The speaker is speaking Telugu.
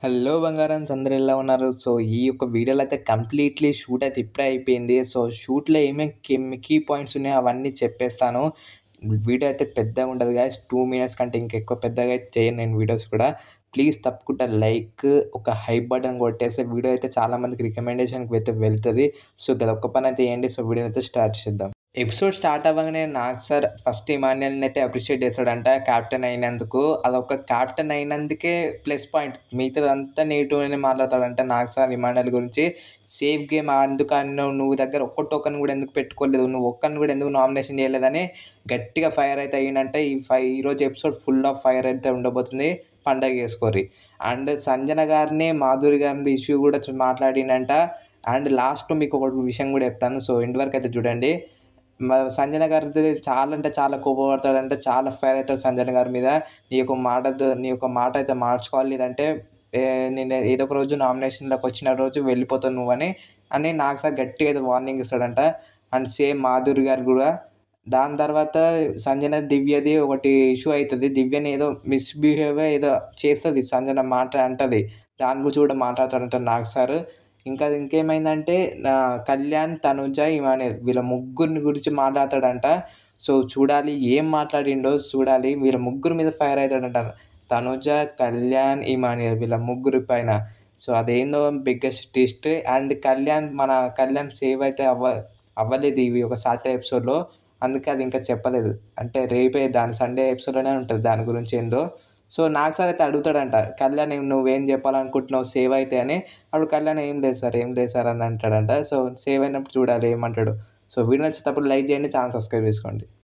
హలో బంగారన్స్ అందరూ ఎలా ఉన్నారు? సో, ఈ యొక్క వీడియోలో అయితే కంప్లీట్‌లీ షూట్ అయితే ఇప్పుడే అయిపోయింది. సో, షూట్‌లో ఏమేమి కీ పాయింట్స్ ఉన్నాయో అవన్నీ చెప్పేస్తాను. వీడియో అయితే పెద్దగా ఉంటది గాయ్స్. 2 మినిట్స్ కంటే ఇంకా ఎక్కువ పెద్దగా అయితే చేయను నేను వీడియోస్ కూడా. ప్లీజ్ తప్పకుండా లైక్, ఒక హైప్ బటన్ కొట్టేస్తే వీడియో అయితే చాలా మందికి రికమెండేషన్‌కి అయితే వెళ్తది. సో, గదొక్క పని అయితే చేయండి. సో, వీడియోని అయితే స్టార్ట్ చేద్దాం. ఎపిసోడ్ స్టార్ట్ అవ్వగానే నాగ్ సార్ ఫస్ట్ ఇమాన్యుయల్‌ని అయితే అప్రిషియేట్ చేస్తాడంట కెప్టెన్ అయినందుకు. అదొక కెప్టెన్ అయినందుకే ప్లస్ పాయింట్. మిగతాదంతా నెగెటివ్ అని మాట్లాడతాడంట నాగ్ సార్ ఇమాన్యుయల్ గురించి. సేఫ్ గేమ్ ఎందుకు ఆడినావు? నువ్వు దగ్గర ఒక్క టోకెన్ కూడా ఎందుకు పెట్టుకోలేదు? నువ్వు ఒక్కడిని కూడా ఎందుకు నామినేషన్ చేయలేదని గట్టిగా ఫైర్ అయితే అయ్యిండంట. ఈరోజు ఎపిసోడ్ ఫుల్ ఆఫ్ ఫైర్ అయితే ఉండబోతుంది. పండగ చేసుకోర్రి. అండ్ సంజన గారిని, మాధురి గారిని ఇష్యూ కూడా మాట్లాడిండంట. అండ్ లాస్ట్‌లో మీకు ఒక విషయం కూడా చెప్తాను. సో, ఎండ్ వరకు అయితే చూడండి. సంజన గారితో చాలా అంటే చాలా కోపపడతాడంటే, చాలా ఫైర్ అవుతాడు సంజన గారి మీద. నీ యొక్క మాట అయితే మార్చుకోవాలి. లేదంటే నేను ఏదో ఒక రోజు నామినేషన్‌లోకి వచ్చిన రోజు వెళ్ళిపోతావు నువ్వని నాగ్ సార్ గట్టిగా అయితే వార్నింగ్ ఇస్తాడంట. అండ్ సేమ్ మాధురి గారు కూడా. దాని తర్వాత సంజన, దివ్యది ఒకటి ఇష్యూ అయితది. దివ్యని ఏదో ఏదో చేస్తది. సంజన మాట అంటది. దాని గురించి కూడా మాట్లాడతాడంట నాగ్ సారు. ఇంకేమైందంటే కళ్యాణ్, తనుజ, ఇమాన్యుయల్ వీళ్ళ ముగ్గురిని గురించి మాట్లాడతాడంట. సో, చూడాలి ఏం మాట్లాడిండో చూడాలి. వీళ్ళ ముగ్గురు మీద ఫైర్ అవుతాడంట. తనుజ, కళ్యాణ్, ఇమాన్యుయల్ వీళ్ళ ముగ్గురి పైన. సో, అదేందో biggest twist. And Kalyan save అయితే అవ్వలేదు ఇవి ఒక సాటర్డే ఎపిసోడ్‌లో. అందుకే అది ఇంకా చెప్పలేదు. అంటే రేపే దాని సండే ఎపిసోడ్‌లోనే ఉంటది దాని గురించి ఏందో. సో, నాగ్ సార్ అయితే అడుగుతాడంట, కళ్యాణ్ నువ్వేం చెప్పాలనుకుంటున్నావు సేవ్ అయితే అని. అప్పుడు కళ్యాణ్ ఏం లేదు సార్ అని అంటాడంట. సో, సేవ్ అయినప్పుడు చూడాలి ఏమంటాడో. సో, వీడియో నచ్చేటప్పుడు లైక్ చేయండి, ఛానల్ సబ్స్క్రైబ్ చేసుకోండి.